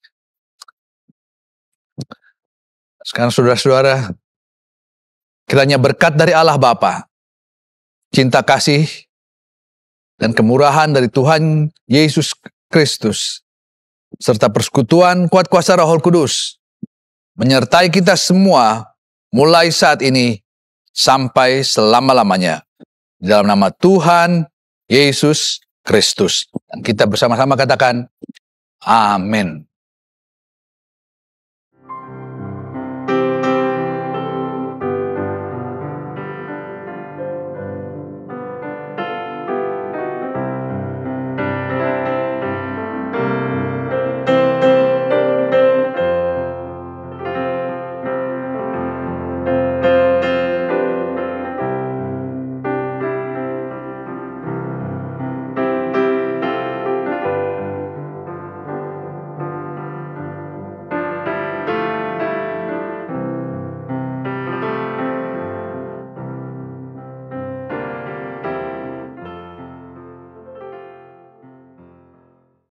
Sekarang saudara-saudara, kiranya berkat dari Allah Bapa, cinta kasih, dan kemurahan dari Tuhan Yesus Kristus, serta persekutuan kuat kuasa Roh Kudus, menyertai kita semua, mulai saat ini, sampai selama-lamanya. Dalam nama Tuhan Yesus Kristus. Dan kita bersama-sama katakan, Amin.